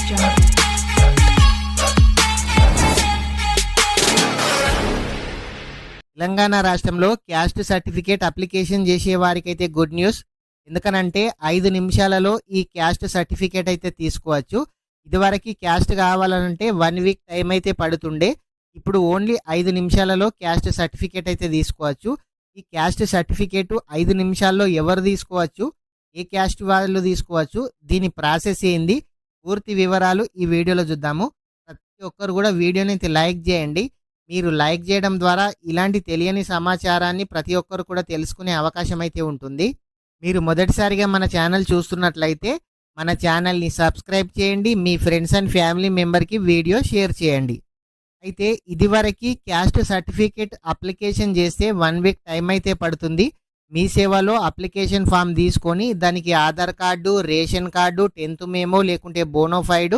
jungle. Telangana రాష్ట్రంలో caste certificate application చేసే వారికైతే గుడ్ న్యూస్. ఎందుకనంటే 5 నిమిషాలలో ఈ క్యాస్ట్ సర్టిఫికేట్ అయితే తీసుకోవచ్చు. ఇదివరకు క్యాస్ట్ కావాలంటే 1 వీక్ టైం అయితే పడుతుండే. ఇప్పుడు ఓన్లీ 5 నిమిషాలలో క్యాస్ట్ సర్టిఫికేట్ అయితే తీసుకోవచ్చు. ఈ క్యాస్ట్ సర్టిఫికేట్ 5 నిమిషాల్లో ఎవరు తీసుకోవచ్చు, ఏ క్యాస్ట్ వాళ్ళు తీసుకోవచ్చు, దీని ప్రాసెస్ ఏంది, పూర్తి వివరాలు ఈ వీడియోలో చూద్దాము. ప్రతి ఒక్కరు కూడా వీడియోని అయితే లైక్ చేయండి. మీరు లైక్ చేయడం ద్వారా ఇలాంటి తెలియని సమాచారాన్ని ప్రతి ఒక్కరు కూడా తెలుసుకునే అవకాశం అయితే ఉంటుంది. మీరు మొదటిసారిగా మన ఛానల్ చూస్తున్నట్లయితే మన ఛానల్ని సబ్స్క్రైబ్ చేయండి. మీ ఫ్రెండ్స్ అండ్ ఫ్యామిలీ మెంబర్కి వీడియో షేర్ చేయండి. అయితే ఇదివరకు క్యాస్ట్ సర్టిఫికేట్ అప్లికేషన్ చేస్తే 1 వీక్ టైం అయితే పడుతుంది. మీ సేవలో అప్లికేషన్ ఫామ్ తీసుకొని దానికి Aadhaar card, ration card, 10th memo లేకుంటే బోనోఫైడ్,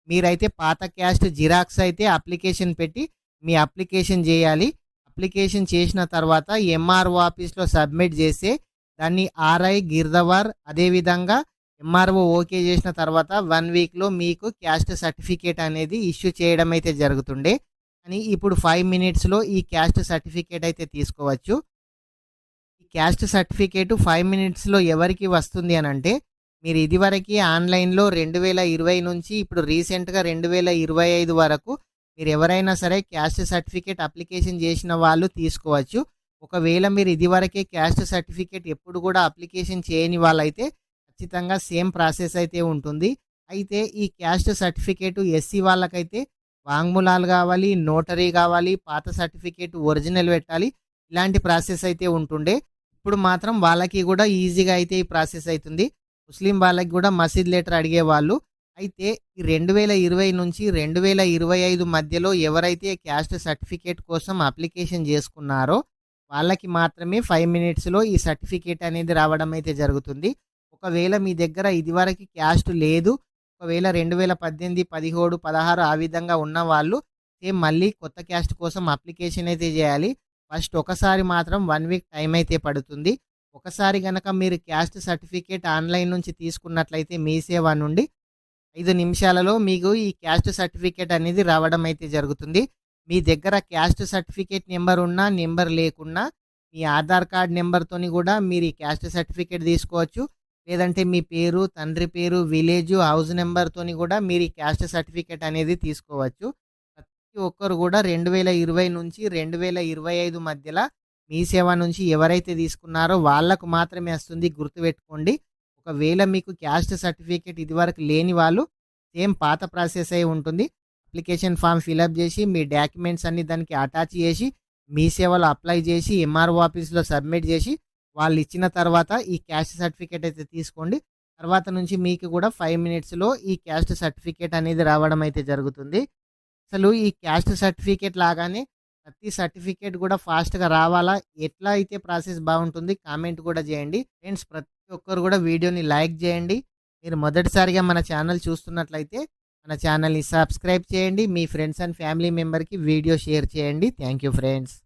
మీరైతే పాత క్యాస్ట్ జిరాక్స్ అయితే అప్లికేషన్ పెట్టి మీ అప్లికేషన్ చేయాలి. అప్లికేషన్ చేసిన తర్వాత ఎంఆర్ఓ ఆఫీస్లో సబ్మిట్ చేస్తే దాన్ని ఆర్ఐ గిర్దవార్ అదేవిధంగా ఎంఆర్ఓ ఓకే చేసిన తర్వాత 1 వీక్లో మీకు క్యాస్ట్ సర్టిఫికేట్ అనేది ఇష్యూ చేయడం అయితే జరుగుతుండే. కానీ ఇప్పుడు 5 మినిట్స్లో ఈ క్యాస్ట్ సర్టిఫికేట్ అయితే తీసుకోవచ్చు. ఈ క్యాస్ట్ సర్టిఫికేట్ 5 మినిట్స్లో ఎవరికి వస్తుంది అని అంటే, మీరు ఇదివరకు ఆన్లైన్లో 2020 నుంచి ఇప్పుడు రీసెంట్గా 2025 వరకు మీరు ఎవరైనా సరే క్యాస్ట్ సర్టిఫికేట్ అప్లికేషన్ చేసిన వాళ్ళు తీసుకోవచ్చు. ఒకవేళ మీరు ఇదివరకే క్యాస్ట్ సర్టిఫికేట్ ఎప్పుడు కూడా అప్లికేషన్ చేయని వాళ్ళైతే ఖచ్చితంగా సేమ్ ప్రాసెస్ అయితే ఉంటుంది. అయితే ఈ క్యాస్ట్ సర్టిఫికేట్ ఎస్సీ వాళ్ళకైతే వాంగ్మూలాలు కావాలి, నోటరీ కావాలి, పాత సర్టిఫికేట్ ఒరిజినల్ పెట్టాలి, ఇలాంటి ప్రాసెస్ అయితే ఉంటుండే. ఇప్పుడు మాత్రం వాళ్ళకి కూడా ఈజీగా అయితే ఈ ప్రాసెస్ అవుతుంది. ముస్లిం వాళ్ళకి కూడా మసీద్ లెటర్ అడిగేవాళ్ళు. అయితే ఈ 2020 నుంచి 2025 మధ్యలో ఎవరైతే క్యాస్ట్ సర్టిఫికేట్ కోసం అప్లికేషన్ చేసుకున్నారో వాళ్ళకి మాత్రమే 5 మినిట్స్లో ఈ సర్టిఫికేట్ అనేది రావడం అయితే జరుగుతుంది. ఒకవేళ మీ దగ్గర ఇదివరకు క్యాస్ట్ లేదు, ఒకవేళ 2018, 17, 16 ఆ విధంగా ఉన్న వాళ్ళు సేమ్ మళ్ళీ కొత్త క్యాస్ట్ కోసం అప్లికేషన్ అయితే చేయాలి. ఫస్ట్ ఒకసారి మాత్రం 1 వీక్ టైం అయితే పడుతుంది. ఒకసారి కనుక మీరు క్యాస్ట్ సర్టిఫికేట్ ఆన్లైన్ నుంచి తీసుకున్నట్లయితే మీ సేవ నుండి 5 నిమిషాలలో మీకు ఈ క్యాస్ట్ సర్టిఫికేట్ అనేది రావడం అయితే జరుగుతుంది. మీ దగ్గర క్యాస్ట్ సర్టిఫికేట్ నెంబర్ ఉన్నా, నెంబర్ లేకున్నా మీ ఆధార్ కార్డ్ నెంబర్తోని కూడా మీరు ఈ క్యాస్ట్ సర్టిఫికేట్ తీసుకోవచ్చు. లేదంటే మీ పేరు, తండ్రి పేరు, విలేజ్, హౌస్ నెంబర్తోని కూడా మీరు ఈ క్యాస్ట్ సర్టిఫికేట్ అనేది తీసుకోవచ్చు. ప్రతి ఒక్కరు కూడా 2020 నుంచి 2025 మధ్యలో మీ సేవ నుంచి ఎవరైతే తీసుకున్నారో వాళ్ళకు మాత్రమే వస్తుంది, గుర్తుపెట్టుకోండి. ఒకవేళ మీకు క్యాస్ట్ సర్టిఫికేట్ ఇదివరకు లేని వాళ్ళు సేమ్ పాత ప్రాసెస్ అయి ఉంటుంది. అప్లికేషన్ ఫామ్ ఫిలప్ చేసి మీ డాక్యుమెంట్స్ అన్ని దానికి అటాచ్ చేసి మీ సేవలో అప్లై చేసి ఎంఆర్ఓ ఆఫీస్లో సబ్మిట్ చేసి వాళ్ళు ఇచ్చిన తర్వాత ఈ క్యాస్ట్ సర్టిఫికేట్ అయితే తీసుకోండి. తర్వాత నుంచి మీకు కూడా 5 మినిట్స్లో ఈ క్యాస్ట్ సర్టిఫికేట్ అనేది రావడం అయితే జరుగుతుంది. అసలు ఈ క్యాస్ట్ సర్టిఫికేట్ లాగానే ప్రతి సర్టిఫికేట్ కూడా ఫాస్ట్గా రావాలా, ఎట్లా అయితే ప్రాసెస్ బాగుంటుంది కామెంట్ కూడా చేయండి ఫ్రెండ్స్. ప్రతి ఒక్కరు కూడా వీడియోని లైక్ చేయండి. మీరు మొదటిసారిగా మన ఛానల్ చూస్తున్నట్లయితే మన ఛానల్ని సబ్స్క్రైబ్ చేయండి. మీ ఫ్రెండ్స్ అండ్ ఫ్యామిలీ మెంబర్కి వీడియో షేర్ చేయండి. Thank you friends.